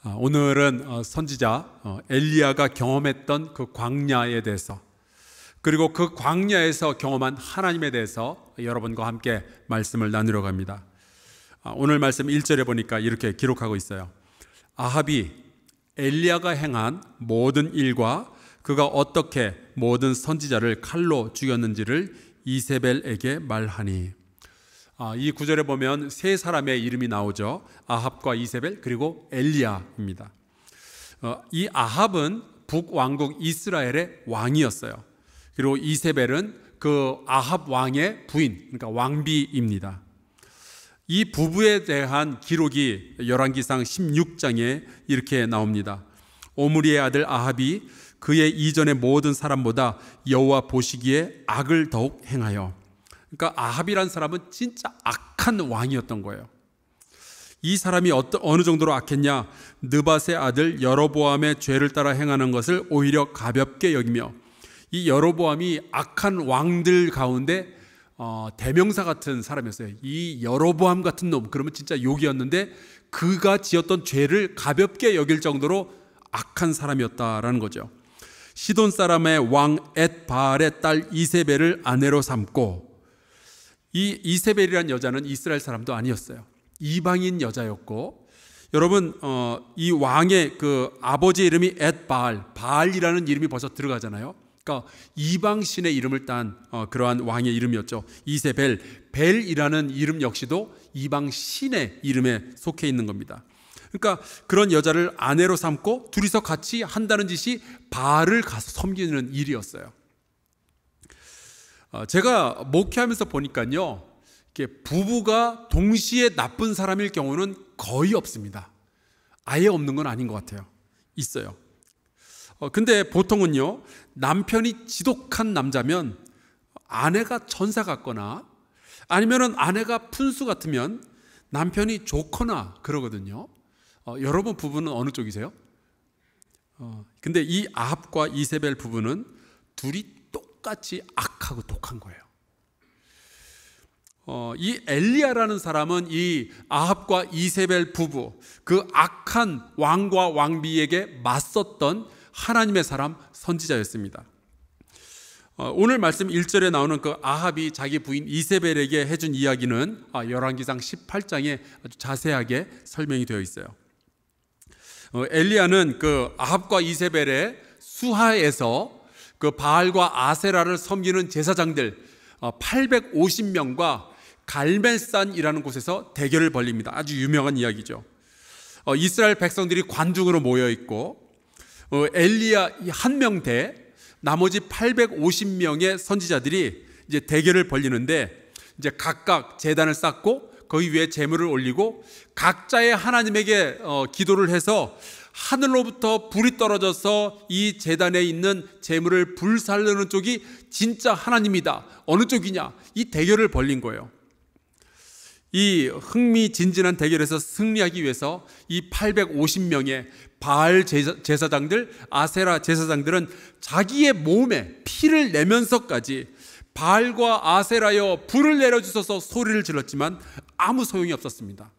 오늘은 선지자 엘리야가 경험했던 그 광야에 대해서, 그리고 그 광야에서 경험한 하나님에 대해서 여러분과 함께 말씀을 나누려고 합니다. 오늘 말씀 1절에 보니까 이렇게 기록하고 있어요. 아합이 엘리야가 행한 모든 일과 그가 어떻게 모든 선지자를 칼로 죽였는지를 이세벨에게 말하니. 이 구절에 보면 세 사람의 이름이 나오죠. 아합과 이세벨 그리고 엘리야입니다. 이 아합은 북왕국 이스라엘의 왕이었어요. 그리고 이세벨은 그 아합 왕의 부인, 그러니까 왕비입니다. 이 부부에 대한 기록이 열왕기상 16장에 이렇게 나옵니다. 오므리의 아들 아합이 그의 이전의 모든 사람보다 여호와 보시기에 악을 더욱 행하여, 그러니까 아합이란 사람은 진짜 악한 왕이었던 거예요. 이 사람이 어느 정도로 악했냐? 느밧의 아들 여로보암의 죄를 따라 행하는 것을 오히려 가볍게 여기며, 이 여로보암이 악한 왕들 가운데 대명사 같은 사람이었어요. 이 여로보암 같은 놈, 그러면 진짜 욕이었는데 그가 지었던 죄를 가볍게 여길 정도로 악한 사람이었다라는 거죠. 시돈 사람의 왕 엣바알의 딸 이세벨을 아내로 삼고, 이 이세벨이란 여자는 이스라엘 사람도 아니었어요. 이방인 여자였고, 여러분 이 왕의 그 아버지 이름이 엣바알, 바알이라는 이름이 벌써 들어가잖아요. 그러니까 이방 신의 이름을 딴 그러한 왕의 이름이었죠. 이세벨, 벨이라는 이름 역시도 이방 신의 이름에 속해 있는 겁니다. 그러니까 그런 여자를 아내로 삼고 둘이서 같이 한다는 짓이 바알을 가서 섬기는 일이었어요. 제가 목회하면서 보니까요, 부부가 동시에 나쁜 사람일 경우는 거의 없습니다. 아예 없는 건 아닌 것 같아요. 있어요. 근데 보통은요, 남편이 지독한 남자면 아내가 천사 같거나, 아니면은 아내가 푼수 같으면 남편이 좋거나 그러거든요. 여러분 부부는 어느 쪽이세요? 근데 이 아합과 이세벨 부부는 둘이 똑같이 악하고 독한 거예요. 이 엘리야라는 사람은 이 아합과 이세벨 부부, 그 악한 왕과 왕비에게 맞섰던 하나님의 사람 선지자였습니다. 오늘 말씀 1절에 나오는 그 아합이 자기 부인 이세벨에게 해준 이야기는 열왕기상 18장에 아주 자세하게 설명이 되어 있어요. 엘리야는 그 아합과 이세벨의 수하에서 그 바알과 아세라를 섬기는 제사장들 850명과 갈멜산이라는 곳에서 대결을 벌립니다. 아주 유명한 이야기죠. 이스라엘 백성들이 관중으로 모여 있고, 엘리야 한 명 대 나머지 850명의 선지자들이 이제 대결을 벌리는데, 이제 각각 제단을 쌓고 거기 위에 제물을 올리고 각자의 하나님에게 기도를 해서 하늘로부터 불이 떨어져서 이 제단에 있는 제물을 불살르는 쪽이 진짜 하나님이다. 어느 쪽이냐? 이 대결을 벌린 거예요. 이 흥미진진한 대결에서 승리하기 위해서 이 850명의 바알 제사장들, 아세라 제사장들은 자기의 몸에 피를 내면서까지 바알과 아세라여 불을 내려주셔서 소리를 질렀지만 아무 소용이 없었습니다.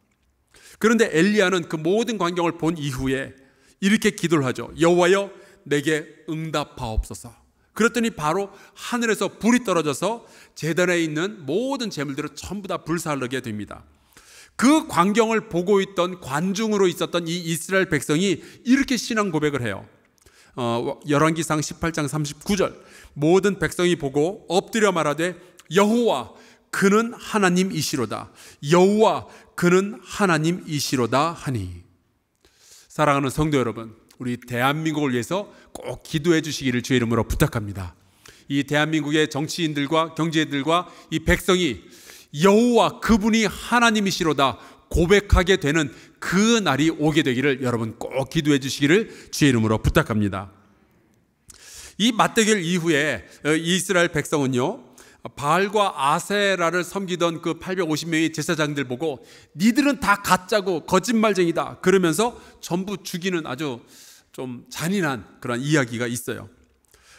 그런데 엘리야는 그 모든 광경을 본 이후에 이렇게 기도를 하죠. 여호와여, 내게 응답하옵소서. 그랬더니 바로 하늘에서 불이 떨어져서 제단에 있는 모든 제물들을 전부 다 불살르게 됩니다. 그 광경을 보고 있던 관중으로 있었던 이 이스라엘 백성이 이렇게 신앙 고백을 해요. 열왕기상 18장 39절, 모든 백성이 보고 엎드려 말하되 여호와 그는 하나님이시로다, 여호와 그는 하나님이시로다 하니. 사랑하는 성도 여러분, 우리 대한민국을 위해서 꼭 기도해 주시기를 주의 이름으로 부탁합니다. 이 대한민국의 정치인들과 경제인들과 이 백성이 여호와 그분이 하나님이시로다 고백하게 되는 그 날이 오게 되기를 여러분 꼭 기도해 주시기를 주의 이름으로 부탁합니다. 이 맞대결 이후에 이스라엘 백성은요, 바알과 아세라를 섬기던 그 850명의 제사장들 보고 니들은 다 가짜고 거짓말쟁이다 그러면서 전부 죽이는 아주 좀 잔인한 그런 이야기가 있어요.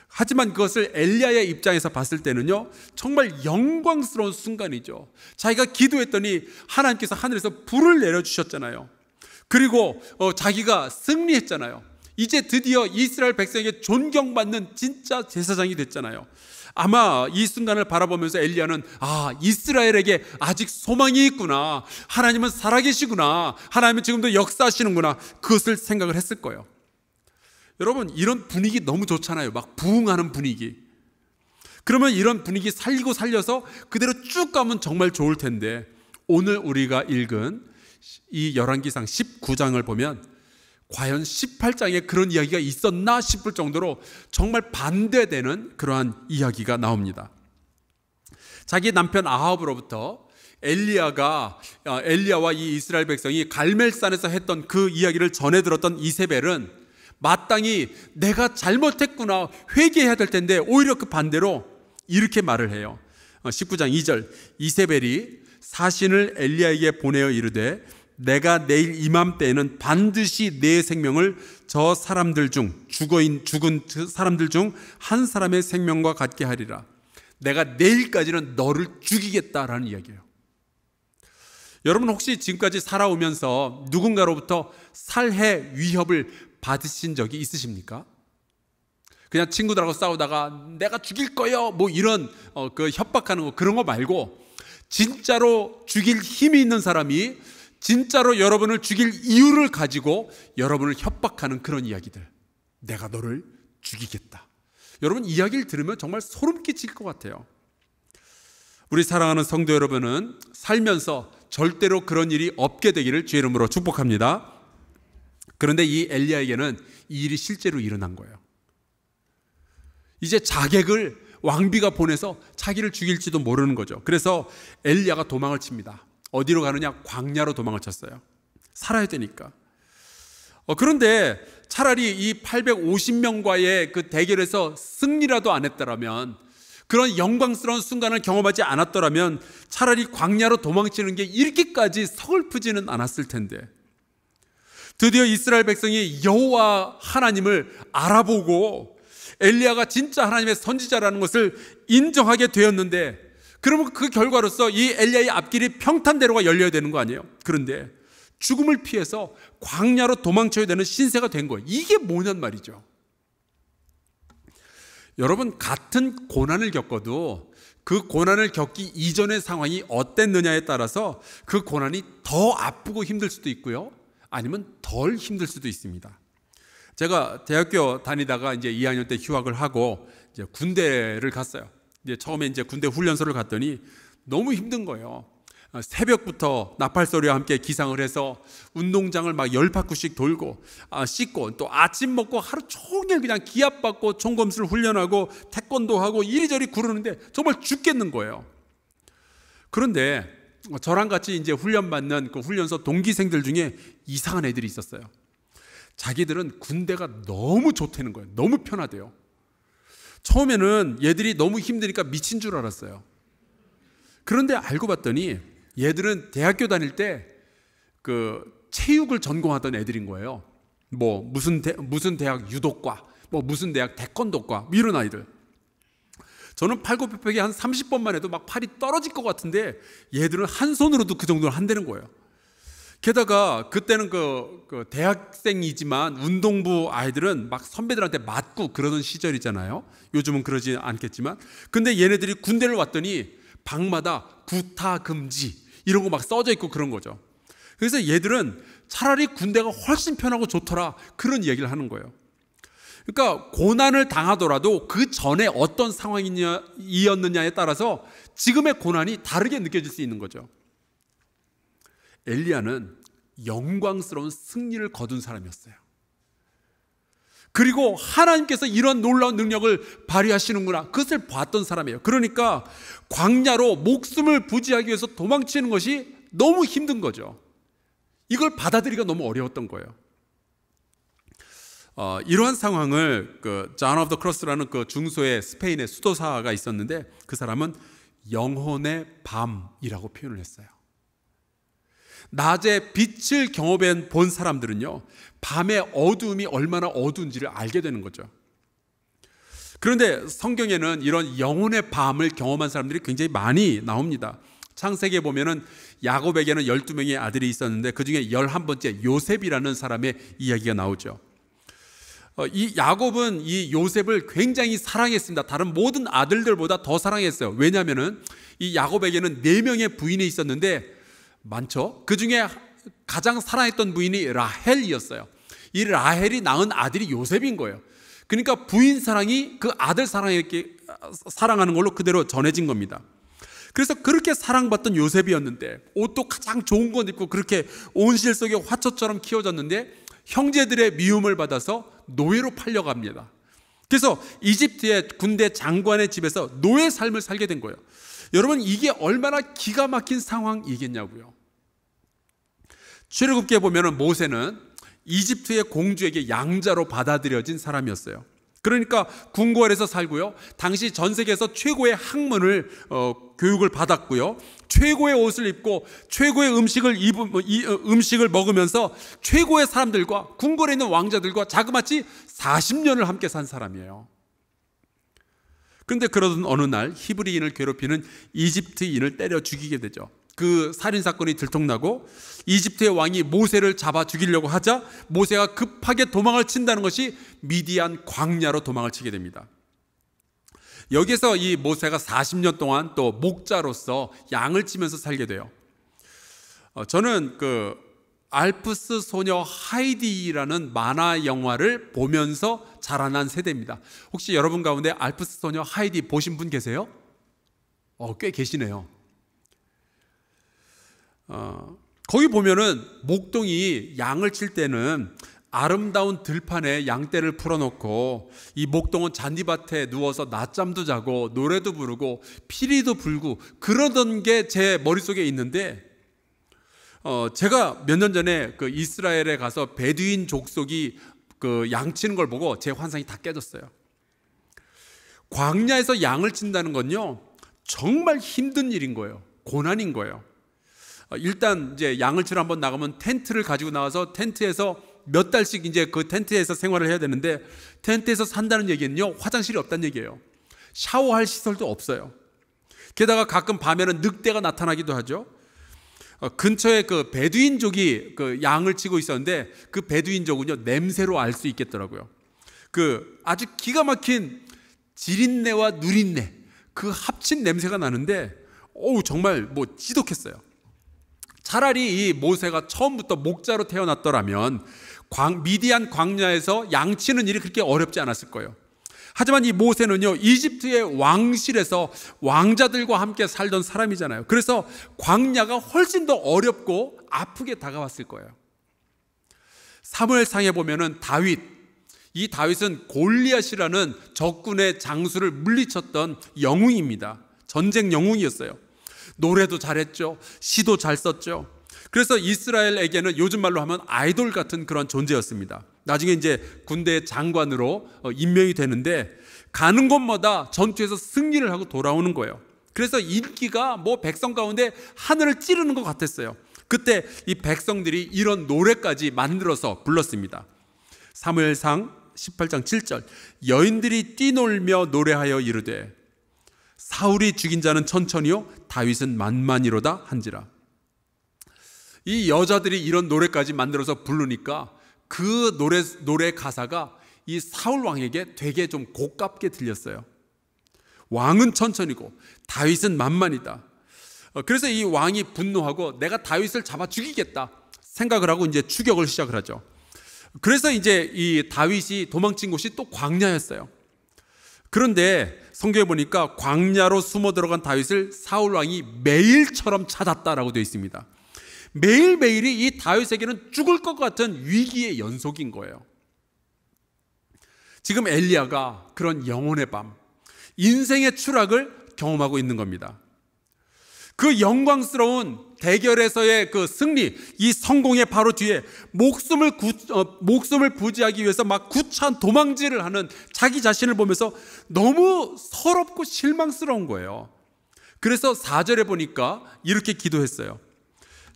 하지만 그것을 엘리야의 입장에서 봤을 때는요, 정말 영광스러운 순간이죠. 자기가 기도했더니 하나님께서 하늘에서 불을 내려주셨잖아요. 그리고 자기가 승리했잖아요. 이제 드디어 이스라엘 백성에게 존경받는 진짜 제사장이 됐잖아요. 아마 이 순간을 바라보면서 엘리야는 이스라엘에게 아직 소망이 있구나, 하나님은 살아계시구나, 하나님은 지금도 역사하시는구나, 그것을 생각을 했을 거예요. 여러분, 이런 분위기 너무 좋잖아요. 막 부흥하는 분위기. 그러면 이런 분위기 살리고 살려서 그대로 쭉 가면 정말 좋을 텐데, 오늘 우리가 읽은 이 열왕기상 19장을 보면 과연 18장에 그런 이야기가 있었나 싶을 정도로 정말 반대되는 그러한 이야기가 나옵니다. 자기 남편 아합으로부터 엘리야와 이 이스라엘 백성이 갈멜산에서 했던 그 이야기를 전해 들었던 이세벨은 마땅히 내가 잘못했구나, 회개해야 될 텐데 오히려 그 반대로 이렇게 말을 해요. 19장 2절, 이세벨이 사신을 엘리야에게 보내어 이르되 내가 내일 이맘때에는 반드시 내 생명을 저 사람들 중 죽은 사람들 중 한 사람의 생명과 같게 하리라. 내가 내일까지는 너를 죽이겠다라는 이야기예요. 여러분, 혹시 지금까지 살아오면서 누군가로부터 살해 위협을 받으신 적이 있으십니까? 그냥 친구들하고 싸우다가 내가 죽일 거예요, 뭐 이런 그 협박하는 거, 그런 거 말고 진짜로 죽일 힘이 있는 사람이 진짜로 여러분을 죽일 이유를 가지고 여러분을 협박하는 그런 이야기들, 내가 너를 죽이겠다. 여러분, 이야기를 들으면 정말 소름 끼칠 것 같아요. 우리 사랑하는 성도 여러분은 살면서 절대로 그런 일이 없게 되기를 주의 이름으로 축복합니다. 그런데 이 엘리야에게는 이 일이 실제로 일어난 거예요. 이제 자객을 왕비가 보내서 자기를 죽일지도 모르는 거죠. 그래서 엘리야가 도망을 칩니다. 어디로 가느냐? 광야로 도망을 쳤어요. 살아야 되니까. 그런데 차라리 이 850명과의 그 대결에서 승리라도 안 했더라면, 그런 영광스러운 순간을 경험하지 않았더라면 차라리 광야로 도망치는 게 이렇게까지 서글프지는 않았을 텐데, 드디어 이스라엘 백성이 여호와 하나님을 알아보고 엘리야가 진짜 하나님의 선지자라는 것을 인정하게 되었는데, 그러면 그 결과로서 이 엘리야의 앞길이 평탄대로가 열려야 되는 거 아니에요? 그런데 죽음을 피해서 광야로 도망쳐야 되는 신세가 된 거예요. 이게 뭐냔 말이죠. 여러분, 같은 고난을 겪어도 그 고난을 겪기 이전의 상황이 어땠느냐에 따라서 그 고난이 더 아프고 힘들 수도 있고요, 아니면 덜 힘들 수도 있습니다. 제가 대학교 다니다가 이제 2학년 때 휴학을 하고 이제 군대를 갔어요. 이제 처음에 이제 군대 훈련소를 갔더니 너무 힘든 거예요. 새벽부터 나팔 소리와 함께 기상을 해서 운동장을 막 10바퀴씩 돌고 씻고, 또 아침 먹고 하루 종일 그냥 기압받고 총검술 훈련하고 태권도 하고 이리저리 구르는데 정말 죽겠는 거예요. 그런데 저랑 같이 이제 훈련받는 그 훈련소 동기생들 중에 이상한 애들이 있었어요. 자기들은 군대가 너무 좋다는 거예요. 너무 편하대요. 처음에는 얘들이 너무 힘드니까 미친 줄 알았어요. 그런데 알고 봤더니 얘들은 대학교 다닐 때 그 체육을 전공하던 애들인 거예요. 뭐 무슨 대학 유도과, 뭐 무슨 대학 태권도과, 이런 아이들. 저는 팔굽혀펴기 한 30번만 해도 막 팔이 떨어질 것 같은데 얘들은 한 손으로도 그 정도는 한다는 거예요. 게다가 그때는 그 대학생이지만 운동부 아이들은 막 선배들한테 맞고 그러던 시절이잖아요. 요즘은 그러지 않겠지만. 근데 얘네들이 군대를 왔더니 방마다 구타 금지 이런 거 막 써져 있고 그런 거죠. 그래서 얘들은 차라리 군대가 훨씬 편하고 좋더라, 그런 이야기를 하는 거예요. 그러니까 고난을 당하더라도 그 전에 어떤 상황이었느냐에 따라서 지금의 고난이 다르게 느껴질 수 있는 거죠. 엘리야는 영광스러운 승리를 거둔 사람이었어요. 그리고 하나님께서 이런 놀라운 능력을 발휘하시는구나, 그것을 봤던 사람이에요. 그러니까 광야로 목숨을 부지하기 위해서 도망치는 것이 너무 힘든 거죠. 이걸 받아들이기가 너무 어려웠던 거예요. 이러한 상황을 그 존 오브 더 크로스라는 그 중소의 스페인의 수도사가 있었는데, 그 사람은 영혼의 밤이라고 표현을 했어요. 낮에 빛을 경험해 본 사람들은요, 밤의 어두움이 얼마나 어두운지를 알게 되는 거죠. 그런데 성경에는 이런 영혼의 밤을 경험한 사람들이 굉장히 많이 나옵니다. 창세기에 보면은 야곱에게는 12명의 아들이 있었는데 그 중에 11번째 요셉이라는 사람의 이야기가 나오죠. 이 야곱은 이 요셉을 굉장히 사랑했습니다. 다른 모든 아들들보다 더 사랑했어요. 왜냐하면은 이 야곱에게는 4명의 부인이 있었는데 많죠. 그 중에 가장 사랑했던 부인이 라헬이었어요. 이 라헬이 낳은 아들이 요셉인 거예요. 그러니까 부인 사랑이 그 아들 사랑하는 걸로 그대로 전해진 겁니다. 그래서 그렇게 사랑받던 요셉이었는데 옷도 가장 좋은 것 입고 그렇게 온실 속의 화초처럼 키워졌는데 형제들의 미움을 받아서 노예로 팔려갑니다. 그래서 이집트의 군대 장관의 집에서 노예 삶을 살게 된 거예요. 여러분, 이게 얼마나 기가 막힌 상황이겠냐고요. 출애굽기에 보면 모세는 이집트의 공주에게 양자로 받아들여진 사람이었어요. 그러니까 궁궐에서 살고요, 당시 전 세계에서 최고의 학문을 교육을 받았고요, 최고의 옷을 입고 최고의 음식을 먹으면서 최고의 사람들과, 궁궐에 있는 왕자들과 자그마치 40년을 함께 산 사람이에요. 그런데 그러던 어느 날 히브리인을 괴롭히는 이집트인을 때려 죽이게 되죠. 그 살인사건이 들통나고 이집트의 왕이 모세를 잡아 죽이려고 하자 모세가 급하게 도망을 친다는 것이 미디안 광야로 도망을 치게 됩니다. 여기서 이 모세가 40년 동안 또 목자로서 양을 치면서 살게 돼요. 저는 그 알프스 소녀 하이디라는 만화 영화를 보면서 자라난 세대입니다. 혹시 여러분 가운데 알프스 소녀 하이디 보신 분 계세요? 꽤 계시네요. 거기 보면은 목동이 양을 칠 때는 아름다운 들판에 양떼를 풀어놓고 이 목동은 잔디밭에 누워서 낮잠도 자고 노래도 부르고 피리도 불고 그러던 게 제 머릿속에 있는데, 제가 몇 년 전에 그 이스라엘에 가서 베두인 족속이 그 양 치는 걸 보고 제 환상이 다 깨졌어요. 광야에서 양을 친다는 건요, 정말 힘든 일인 거예요. 고난인 거예요. 일단 이제 양을 치러 한번 나가면 텐트를 가지고 나와서 텐트에서 몇 달씩 이제 그 텐트에서 생활을 해야 되는데, 텐트에서 산다는 얘기는요, 화장실이 없다는 얘기예요. 샤워할 시설도 없어요. 게다가 가끔 밤에는 늑대가 나타나기도 하죠. 근처에 그 베두인족이 그 양을 치고 있었는데 그 베두인족은요, 냄새로 알 수 있겠더라고요. 그 아주 기가 막힌 지린내와 누린내, 그 합친 냄새가 나는데 정말 뭐 지독했어요. 차라리 이 모세가 처음부터 목자로 태어났더라면 미디안 광야에서 양치는 일이 그렇게 어렵지 않았을 거예요. 하지만 이 모세는요, 이집트의 왕실에서 왕자들과 함께 살던 사람이잖아요. 그래서 광야가 훨씬 더 어렵고 아프게 다가왔을 거예요. 사무엘상에 보면은 이 다윗은 골리앗이라는 적군의 장수를 물리쳤던 영웅입니다. 전쟁 영웅이었어요. 노래도 잘했죠. 시도 잘 썼죠. 그래서 이스라엘에게는 요즘 말로 하면 아이돌 같은 그런 존재였습니다. 나중에 이제 군대 장관으로 임명이 되는데 가는 곳마다 전투에서 승리를 하고 돌아오는 거예요. 그래서 인기가 뭐 백성 가운데 하늘을 찌르는 것 같았어요. 그때 이 백성들이 이런 노래까지 만들어서 불렀습니다. 사무엘상 18장 7절, 여인들이 뛰놀며 노래하여 이르되 사울이 죽인 자는 천천히요 다윗은 만만이로다 한지라. 이 여자들이 이런 노래까지 만들어서 부르니까 그 노래 가사가 이 사울 왕에게 되게 좀 고깝게 들렸어요. 왕은 천천히고 다윗은 만만이다. 그래서 이 왕이 분노하고 내가 다윗을 잡아 죽이겠다 생각을 하고 이제 추격을 시작을 하죠. 그래서 이제 이 다윗이 도망친 곳이 또 광야였어요. 그런데 성경에 보니까 광야로 숨어 들어간 다윗을 사울 왕이 매일처럼 찾았다라고 되어 있습니다. 매일매일이 이 다윗에게는 죽을 것 같은 위기의 연속인 거예요. 지금 엘리야가 그런 영혼의 밤, 인생의 추락을 경험하고 있는 겁니다. 그 영광스러운 대결에서의 그 승리, 이 성공의 바로 뒤에 목숨을 부지하기 위해서 막 구차한 도망질을 하는 자기 자신을 보면서 너무 서럽고 실망스러운 거예요. 그래서 4절에 보니까 이렇게 기도했어요.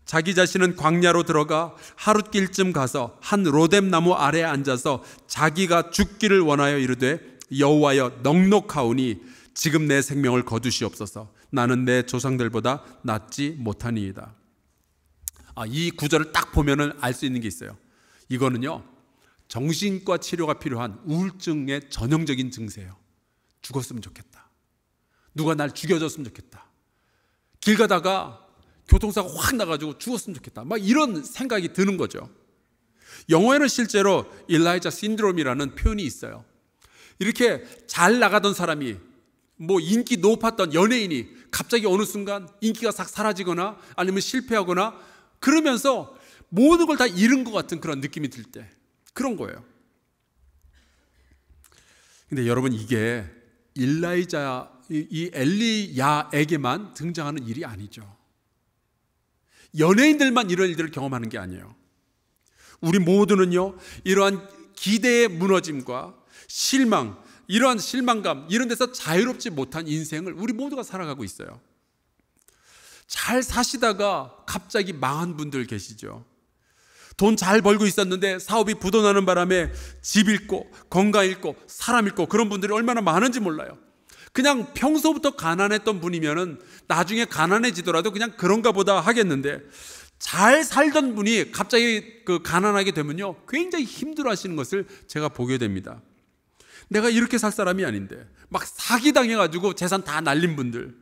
자기 자신은 광야로 들어가 하룻길쯤 가서 한 로뎀 나무 아래에 앉아서 자기가 죽기를 원하여 이르되 여호와여 넉넉하오니 지금 내 생명을 거두시옵소서. 나는 내 조상들보다 낫지 못하니이다. 이 구절을 딱 보면은 알 수 있는 게 있어요. 이거는요, 정신과 치료가 필요한 우울증의 전형적인 증세예요. 죽었으면 좋겠다. 누가 날 죽여줬으면 좋겠다. 길 가다가 교통사고 확 나가지고 죽었으면 좋겠다. 막 이런 생각이 드는 거죠. 영어에는 실제로 일라이자 신드롬이라는 표현이 있어요. 이렇게 잘 나가던 사람이, 인기 높았던 연예인이 갑자기 어느 순간 인기가 싹 사라지거나 아니면 실패하거나 그러면서 모든 걸 다 잃은 것 같은 그런 느낌이 들 때, 그런 거예요. 근데 여러분, 이게 이 엘리야에게만 등장하는 일이 아니죠. 연예인들만 이런 일들을 경험하는 게 아니에요. 우리 모두는요, 이러한 기대의 무너짐과 실망, 이러한 실망감, 이런 데서 자유롭지 못한 인생을 우리 모두가 살아가고 있어요. 잘 사시다가 갑자기 망한 분들 계시죠. 돈 잘 벌고 있었는데 사업이 부도나는 바람에 집 잃고 건강 잃고 사람 잃고 그런 분들이 얼마나 많은지 몰라요. 그냥 평소부터 가난했던 분이면은 나중에 가난해지더라도 그냥 그런가 보다 하겠는데, 잘 살던 분이 갑자기 가난하게 되면요, 굉장히 힘들어 하시는 것을 제가 보게 됩니다. 내가 이렇게 살 사람이 아닌데 막 사기당해가지고 재산 다 날린 분들,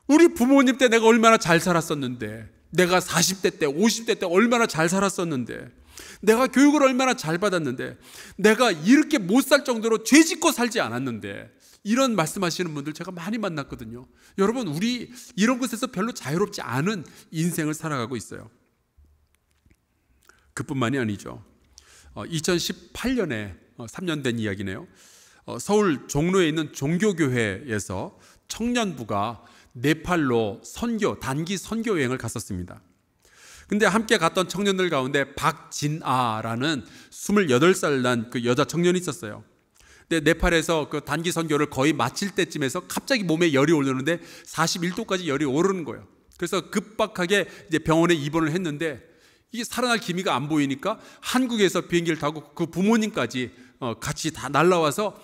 우리 부모님 때 내가 얼마나 잘 살았었는데, 내가 40대 때 50대 때 얼마나 잘 살았었는데, 내가 교육을 얼마나 잘 받았는데, 내가 이렇게 못 살 정도로 죄 짓고 살지 않았는데, 이런 말씀하시는 분들 제가 많이 만났거든요. 여러분, 우리 이런 곳에서 별로 자유롭지 않은 인생을 살아가고 있어요. 그뿐만이 아니죠. 2018년에 3년 된 이야기네요. 서울 종로에 있는 종교교회에서 청년부가 네팔로 단기 선교 여행을 갔었습니다. 근데 함께 갔던 청년들 가운데 박진아라는 28살 난 그 여자 청년이 있었어요. 근데 네팔에서 그 단기 선교를 거의 마칠 때쯤에서 갑자기 몸에 열이 오르는데 41도까지 열이 오르는 거예요. 그래서 급박하게 이제 병원에 입원을 했는데, 이게 살아날 기미가 안 보이니까 한국에서 비행기를 타고 그 부모님까지 같이 다 날라와서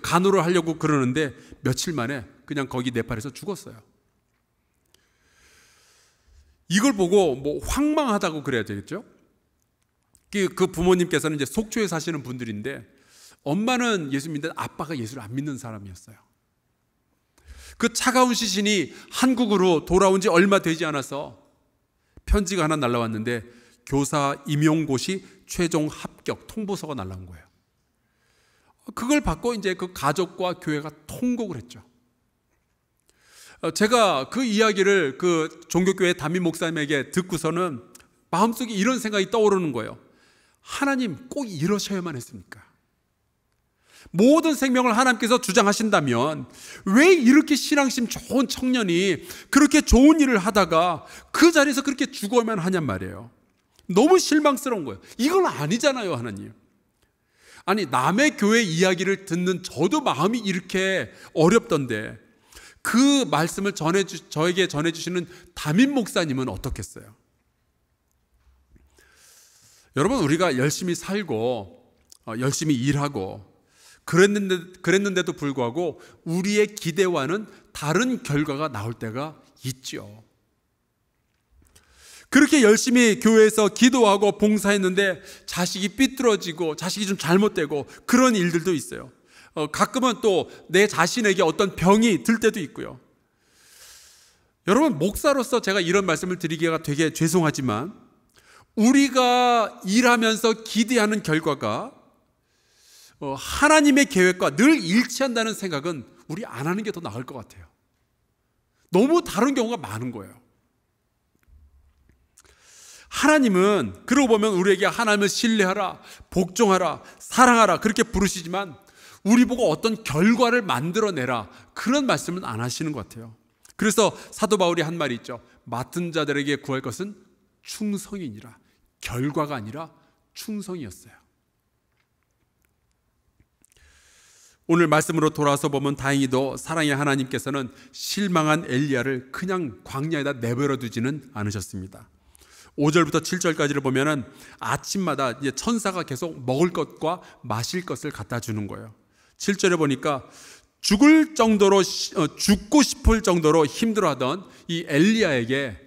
간호를 하려고 그러는데, 며칠 만에 그냥 거기 네팔에서 죽었어요. 이걸 보고 황망하다고 그래야 되겠죠? 그 부모님께서는 이제 속초에 사시는 분들인데, 엄마는 예수 믿는데 아빠가 예수를 안 믿는 사람이었어요. 그 차가운 시신이 한국으로 돌아온 지 얼마 되지 않아서 편지가 하나 날라왔는데, 교사 임용고시 최종 합격 통보서가 날라온 거예요. 그걸 받고 이제 그 가족과 교회가 통곡을 했죠. 제가 그 이야기를 그 종교교회 담임 목사님에게 듣고서는 마음속에 이런 생각이 떠오르는 거예요. 하나님 꼭 이러셔야만 했습니까? 모든 생명을 하나님께서 주장하신다면 왜 이렇게 신앙심 좋은 청년이 그렇게 좋은 일을 하다가 그 자리에서 그렇게 죽어야만 하냔 말이에요. 너무 실망스러운 거예요. 이건 아니잖아요, 하나님. 아니, 남의 교회 이야기를 듣는 저도 마음이 이렇게 어렵던데, 그 말씀을 저에게 전해주시는 담임 목사님은 어떻겠어요? 여러분, 우리가 열심히 살고 열심히 일하고 그랬는데도 불구하고 우리의 기대와는 다른 결과가 나올 때가 있죠. 그렇게 열심히 교회에서 기도하고 봉사했는데 자식이 삐뚤어지고 자식이 좀 잘못되고 그런 일들도 있어요. 가끔은 또 내 자신에게 어떤 병이 들 때도 있고요. 여러분, 목사로서 제가 이런 말씀을 드리기가 되게 죄송하지만, 우리가 일하면서 기대하는 결과가 하나님의 계획과 늘 일치한다는 생각은 우리 안 하는 게 더 나을 것 같아요. 너무 다른 경우가 많은 거예요. 하나님은 그러고 보면 우리에게 하나님을 신뢰하라, 복종하라, 사랑하라 그렇게 부르시지만, 우리 보고 어떤 결과를 만들어내라 그런 말씀은 안 하시는 것 같아요. 그래서 사도 바울이 한 말이 있죠. 맡은 자들에게 구할 것은 충성이니라. 결과가 아니라 충성이었어요. 오늘 말씀으로 돌아와서 보면 다행히도 사랑의 하나님께서는 실망한 엘리야를 그냥 광야에다 내버려 두지는 않으셨습니다. 5절부터 7절까지를 보면은 아침마다 이제 천사가 계속 먹을 것과 마실 것을 갖다 주는 거예요. 7절에 보니까 죽고 싶을 정도로 힘들어하던 이 엘리야에게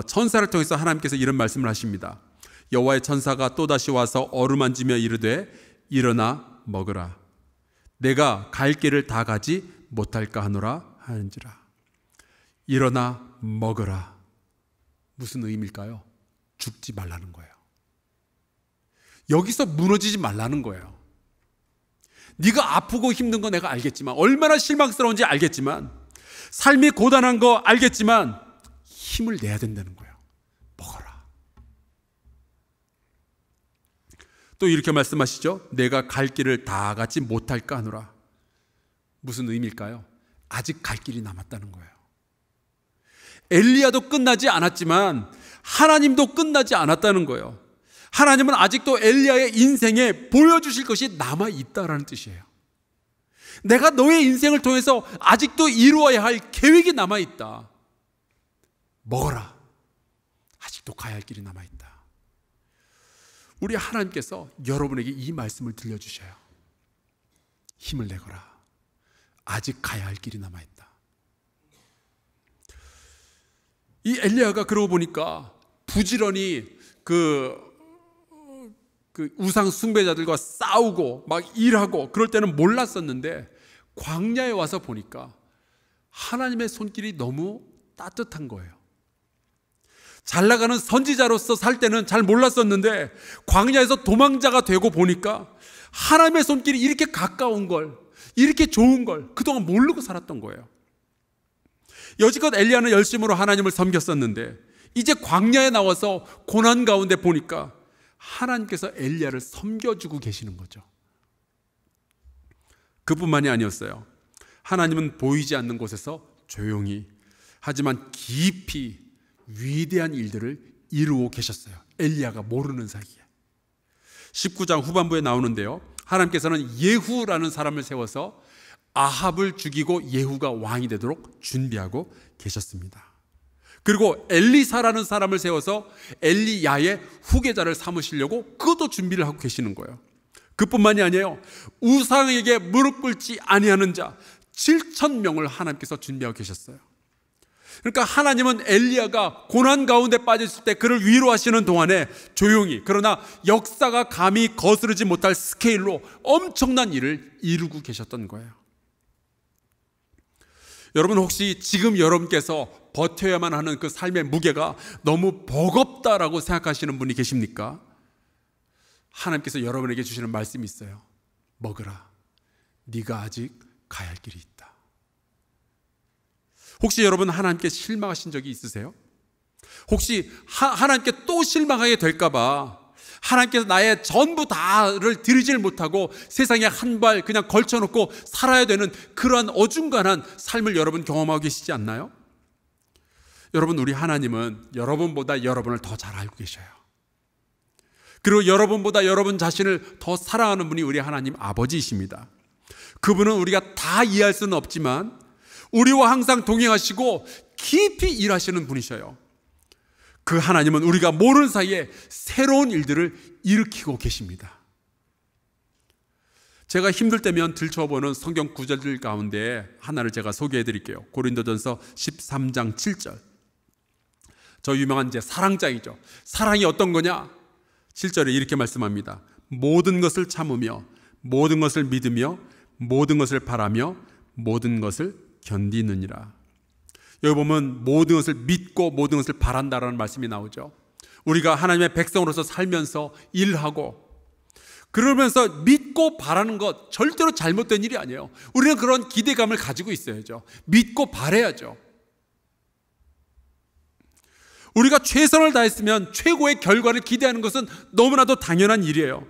천사를 통해서 하나님께서 이런 말씀을 하십니다. 여호와의 천사가 또다시 와서 어루만지며 이르되 일어나 먹으라. 내가 갈 길을 다 가지 못할까 하노라 하는지라. 일어나 먹으라. 무슨 의미일까요? 죽지 말라는 거예요. 여기서 무너지지 말라는 거예요. 네가 아프고 힘든 거 내가 알겠지만, 얼마나 실망스러운지 알겠지만, 삶이 고단한 거 알겠지만 힘을 내야 된다는 거예요. 먹어라. 또 이렇게 말씀하시죠. 내가 갈 길을 다 가지 못할까 하노라. 무슨 의미일까요? 아직 갈 길이 남았다는 거예요. 엘리야도 끝나지 않았지만 하나님도 끝나지 않았다는 거예요. 하나님은 아직도 엘리야의 인생에 보여주실 것이 남아있다라는 뜻이에요. 내가 너의 인생을 통해서 아직도 이루어야 할 계획이 남아있다. 먹어라. 아직도 가야 할 길이 남아있다. 우리 하나님께서 여러분에게 이 말씀을 들려주셔요. 힘을 내거라. 아직 가야 할 길이 남아있다. 이 엘리야가 그러고 보니까 부지런히 그 우상 숭배자들과 싸우고 막 일하고 그럴 때는 몰랐었는데, 광야에 와서 보니까 하나님의 손길이 너무 따뜻한 거예요. 잘 나가는 선지자로서 살 때는 잘 몰랐었는데, 광야에서 도망자가 되고 보니까 하나님의 손길이 이렇게 가까운 걸, 이렇게 좋은 걸 그동안 모르고 살았던 거예요. 여지껏 엘리야는 열심으로 하나님을 섬겼었는데, 이제 광야에 나와서 고난 가운데 보니까 하나님께서 엘리야를 섬겨주고 계시는 거죠. 그뿐만이 아니었어요. 하나님은 보이지 않는 곳에서 조용히, 하지만 깊이 위대한 일들을 이루고 계셨어요. 엘리야가 모르는 사이에. 19장 후반부에 나오는데요, 하나님께서는 예후라는 사람을 세워서 아합을 죽이고 예후가 왕이 되도록 준비하고 계셨습니다. 그리고 엘리사라는 사람을 세워서 엘리야의 후계자를 삼으시려고 그것도 준비를 하고 계시는 거예요. 그뿐만이 아니에요. 우상에게 무릎 꿇지 아니하는 자 7,000명을 하나님께서 준비하고 계셨어요. 그러니까 하나님은 엘리야가 고난 가운데 빠졌을 때 그를 위로하시는 동안에 조용히, 그러나 역사가 감히 거스르지 못할 스케일로 엄청난 일을 이루고 계셨던 거예요. 여러분, 혹시 지금 여러분께서 버텨야만 하는 그 삶의 무게가 너무 버겁다라고 생각하시는 분이 계십니까? 하나님께서 여러분에게 주시는 말씀이 있어요. 먹으라. 네가 아직 가야 할 길이 있다. 혹시 여러분 하나님께 실망하신 적이 있으세요? 혹시 하나님께 또 실망하게 될까 봐 하나님께서 나의 전부 다를 드리질 못하고 세상에 한 발 그냥 걸쳐놓고 살아야 되는 그러한 어중간한 삶을 여러분 경험하고 계시지 않나요? 여러분, 우리 하나님은 여러분보다 여러분을 더 잘 알고 계셔요. 그리고 여러분보다 여러분 자신을 더 사랑하는 분이 우리 하나님 아버지이십니다. 그분은 우리가 다 이해할 수는 없지만 우리와 항상 동행하시고 깊이 일하시는 분이셔요. 그 하나님은 우리가 모르는 사이에 새로운 일들을 일으키고 계십니다. 제가 힘들 때면 들춰보는 성경 구절들 가운데 하나를 제가 소개해 드릴게요. 고린도전서 13장 7절. 저 유명한 이제 사랑장이죠. 사랑이 어떤 거냐? 7절에 이렇게 말씀합니다. 모든 것을 참으며 모든 것을 믿으며 모든 것을 바라며 모든 것을 견디느니라. 여기 보면 모든 것을 믿고 모든 것을 바란다라는 말씀이 나오죠. 우리가 하나님의 백성으로서 살면서 일하고 그러면서 믿고 바라는 것 절대로 잘못된 일이 아니에요. 우리는 그런 기대감을 가지고 있어야죠. 믿고 바라야죠. 우리가 최선을 다했으면 최고의 결과를 기대하는 것은 너무나도 당연한 일이에요.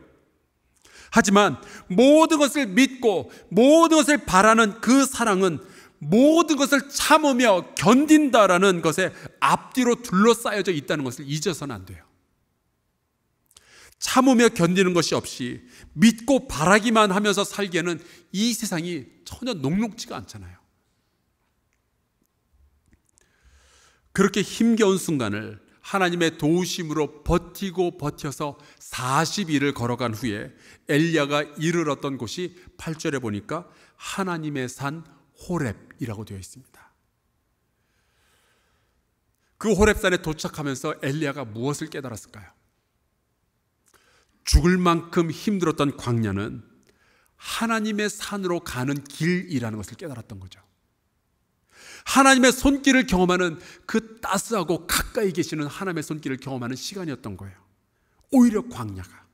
하지만 모든 것을 믿고 모든 것을 바라는 그 사랑은 모든 것을 참으며 견딘다라는 것에 앞뒤로 둘러싸여져 있다는 것을 잊어서는 안 돼요. 참으며 견디는 것이 없이 믿고 바라기만 하면서 살기에는 이 세상이 전혀 녹록지가 않잖아요. 그렇게 힘겨운 순간을 하나님의 도우심으로 버텨서 40일을 걸어간 후에 엘리야가 이르렀던 곳이 8절에 보니까 하나님의 산 호렙이라고 되어 있습니다. 그 호렙산에 도착하면서 엘리야가 무엇을 깨달았을까요? 죽을 만큼 힘들었던 광야는 하나님의 산으로 가는 길이라는 것을 깨달았던 거죠. 하나님의 손길을 경험하는 그 따스하고 가까이 계시는 하나님의 손길을 경험하는 시간이었던 거예요. 오히려 광야가.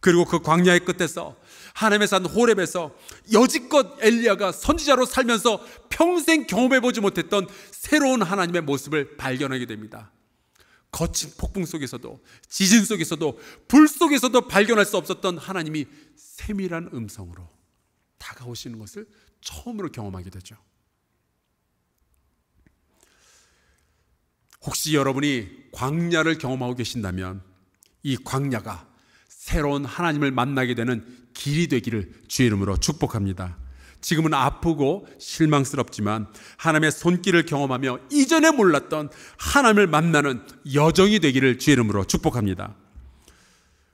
그리고 그 광야의 끝에서 하나님의 산 호렙에서 여지껏 엘리야가 선지자로 살면서 평생 경험해보지 못했던 새로운 하나님의 모습을 발견하게 됩니다. 거친 폭풍 속에서도, 지진 속에서도, 불 속에서도 발견할 수 없었던 하나님이 세밀한 음성으로 다가오시는 것을 처음으로 경험하게 되죠. 혹시 여러분이 광야를 경험하고 계신다면 이 광야가 새로운 하나님을 만나게 되는 길이 되기를 주의 이름으로 축복합니다. 지금은 아프고 실망스럽지만 하나님의 손길을 경험하며 이전에 몰랐던 하나님을 만나는 여정이 되기를 주의 이름으로 축복합니다.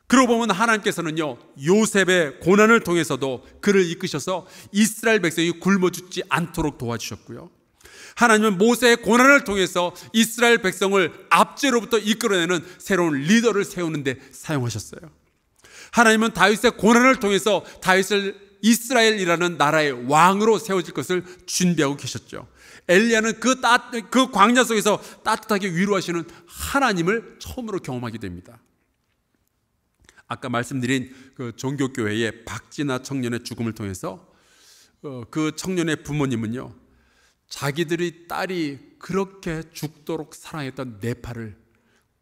그러고 보면 하나님께서는요, 요셉의 고난을 통해서도 그를 이끄셔서 이스라엘 백성이 굶어 죽지 않도록 도와주셨고요, 하나님은 모세의 고난을 통해서 이스라엘 백성을 압제로부터 이끌어내는 새로운 리더를 세우는 데 사용하셨어요. 하나님은 다윗의 고난을 통해서 다윗을 이스라엘이라는 나라의 왕으로 세워질 것을 준비하고 계셨죠. 엘리야는 그 광야 속에서 따뜻하게 위로하시는 하나님을 처음으로 경험하게 됩니다. 아까 말씀드린 그 종교교회의 박진아 청년의 죽음을 통해서 그 청년의 부모님은요, 자기들의 딸이 그렇게 죽도록 사랑했던 네팔을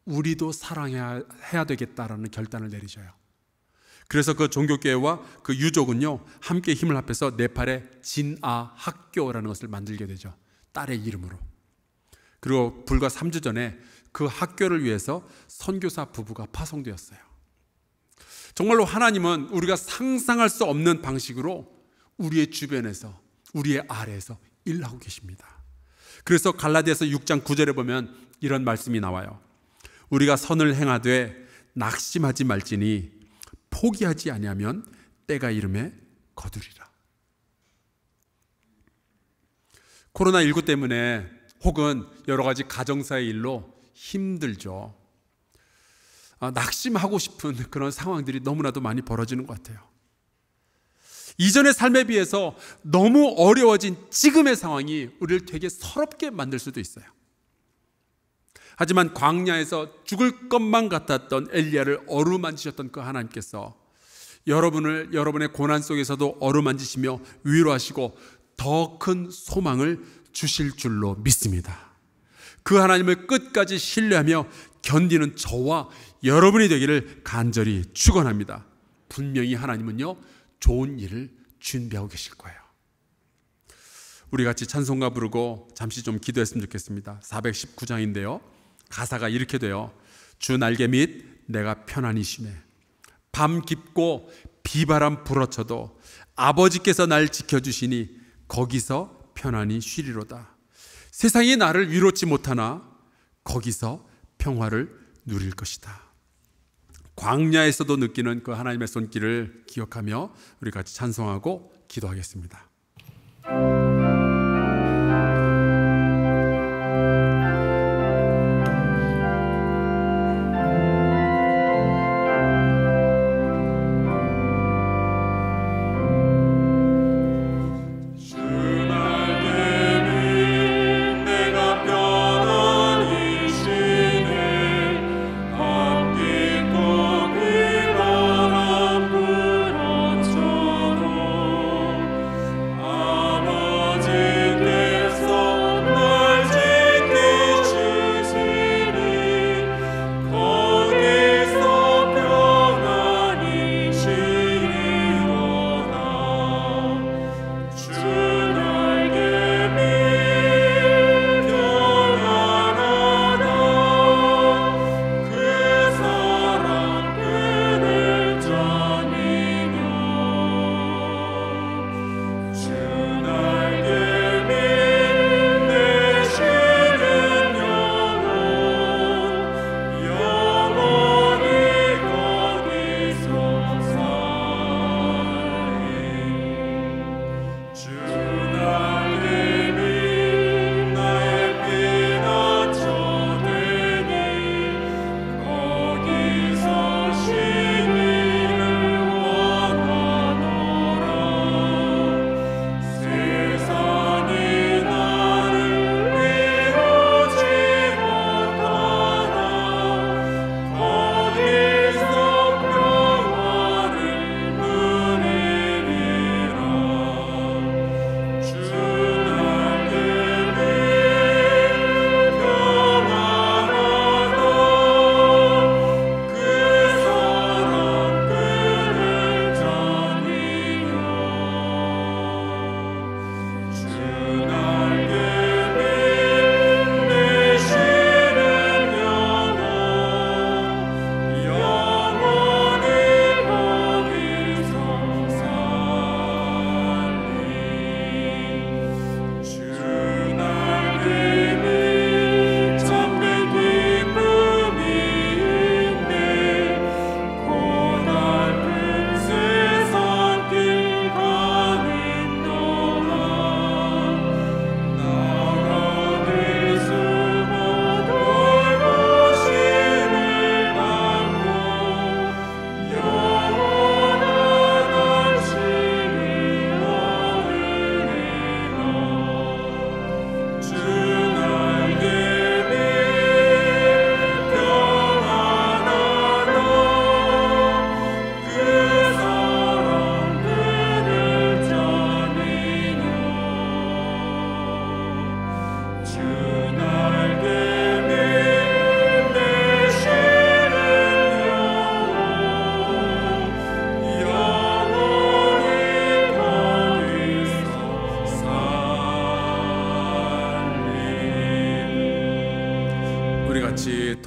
우리도 사랑해야 되겠다라는 결단을 내리셔요. 그래서 그 종교교회와 그 유족은요, 함께 힘을 합해서 네팔의 진아 학교라는 것을 만들게 되죠. 딸의 이름으로. 그리고 불과 3주 전에 그 학교를 위해서 선교사 부부가 파송되었어요. 정말로 하나님은 우리가 상상할 수 없는 방식으로 우리의 주변에서, 우리의 아래에서 일하고 계십니다. 그래서 갈라디아서 6장 9절에 보면 이런 말씀이 나와요. 우리가 선을 행하되 낙심하지 말지니 포기하지 아니하면 때가 이름에 거두리라. 코로나19 때문에 혹은 여러 가지 가정사의 일로 힘들죠. 낙심하고 싶은 그런 상황들이 너무나도 많이 벌어지는 것 같아요. 이전의 삶에 비해서 너무 어려워진 지금의 상황이 우리를 되게 서럽게 만들 수도 있어요. 하지만 광야에서 죽을 것만 같았던 엘리야를 어루만지셨던 그 하나님께서 여러분의 고난 속에서도 어루만지시며 위로하시고 더 큰 소망을 주실 줄로 믿습니다. 그 하나님을 끝까지 신뢰하며 견디는 저와 여러분이 되기를 간절히 축원합니다. 분명히 하나님은요, 좋은 일을 준비하고 계실 거예요. 우리 같이 찬송가 부르고 잠시 좀 기도했으면 좋겠습니다. 419장인데요, 가사가 이렇게 돼요. 주 날개 밑 내가 편안히 쉬네. 밤 깊고 비바람 불어쳐도 아버지께서 날 지켜주시니 거기서 편안히 쉬리로다. 세상이 나를 위로치 못하나 거기서 평화를 누릴 것이다. 광야에서도 느끼는 그 하나님의 손길을 기억하며 우리 같이 찬송하고 기도하겠습니다.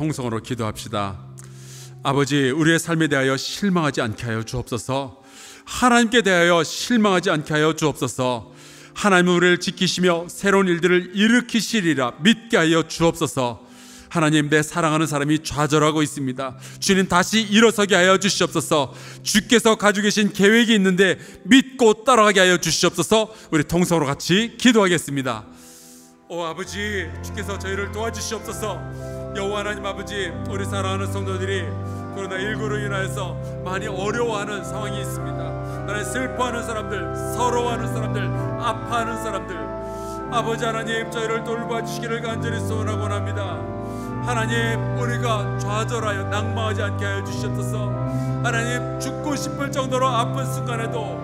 통성으로 기도합시다. 아버지, 우리의 삶에 대하여 실망하지 않게 하여 주옵소서. 하나님께 대하여 실망하지 않게 하여 주옵소서. 하나님은 우리를 지키시며 새로운 일들을 일으키시리라 믿게 하여 주옵소서. 하나님, 내 사랑하는 사람이 좌절하고 있습니다. 주님, 다시 일어서게 하여 주시옵소서. 주께서 가지고 계신 계획이 있는데 믿고 따라가게 하여 주시옵소서. 우리 통성으로 같이 기도하겠습니다. 오 아버지, 주께서 저희를 도와주시옵소서. 여호와 하나님 아버지, 우리 사랑하는 성도들이 코로나19로 인하여서 많이 어려워하는 상황이 있습니다. 나는 슬퍼하는 사람들, 서러워하는 사람들, 아파하는 사람들, 아버지 하나님, 저희를 돌봐주시기를 간절히 소원하곤 합니다. 하나님, 우리가 좌절하여 낙망하지 않게 하여 주시옵소서. 하나님, 죽고 싶을 정도로 아픈 순간에도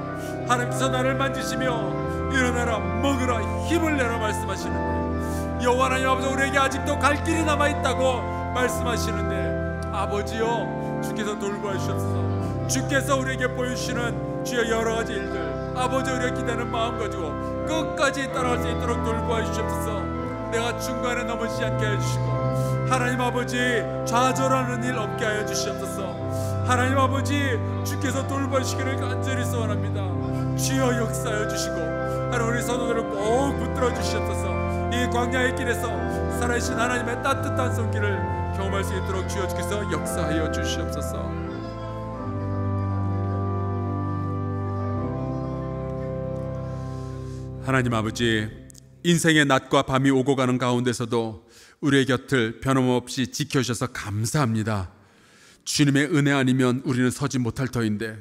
하나님께서 나를 만지시며 일어나라, 먹으라, 힘을 내라 말씀하시는데, 여호와 하나님 아버지, 우리에게 아직도 갈 길이 남아있다고 말씀하시는데, 아버지여, 주께서 돌보아 주시옵소서. 주께서 우리에게 보여주시는 주의 여러가지 일들, 아버지, 우리가 기대하는 마음 가지고 끝까지 따라갈 수 있도록 돌보아 주시옵소서. 내가 중간에 넘어지지 않게 해주시고, 하나님 아버지, 좌절하는 일 없게 하여 주시옵소서. 하나님 아버지, 주께서 돌봐주시기를 간절히 소원합니다. 주여 역사하여 주시고, 하나님 우리 성도들을 꼭 붙들어 주시옵소서. 이 광야의 길에서 살아계신 하나님의 따뜻한 손길을 경험할 수 있도록 주여 주께서 역사하여 주시옵소서. 하나님 아버지, 인생의 낮과 밤이 오고 가는 가운데서도 우리의 곁을 변함없이 지켜주셔서 감사합니다. 주님의 은혜 아니면 우리는 서지 못할 터인데,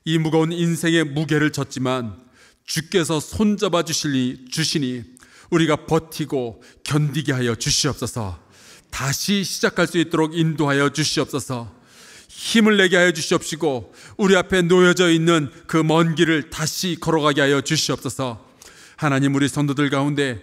이 무거운 인생의 무게를 졌지만 주께서 손잡아 주시니 우리가 버티고 견디게 하여 주시옵소서. 다시 시작할 수 있도록 인도하여 주시옵소서. 힘을 내게 하여 주시옵시고, 우리 앞에 놓여져 있는 그 먼 길을 다시 걸어가게 하여 주시옵소서. 하나님, 우리 성도들 가운데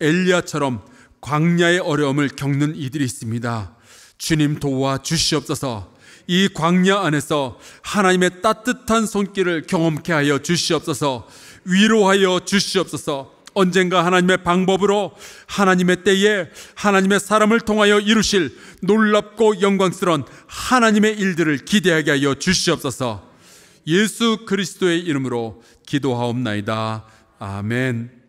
엘리야처럼 광야의 어려움을 겪는 이들이 있습니다. 주님 도와 주시옵소서. 이 광야 안에서 하나님의 따뜻한 손길을 경험케 하여 주시옵소서. 위로하여 주시옵소서. 언젠가 하나님의 방법으로, 하나님의 때에 하나님의 사람을 통하여 이루실 놀랍고 영광스러운 하나님의 일들을 기대하게 하여 주시옵소서. 예수 그리스도의 이름으로 기도하옵나이다. 아멘.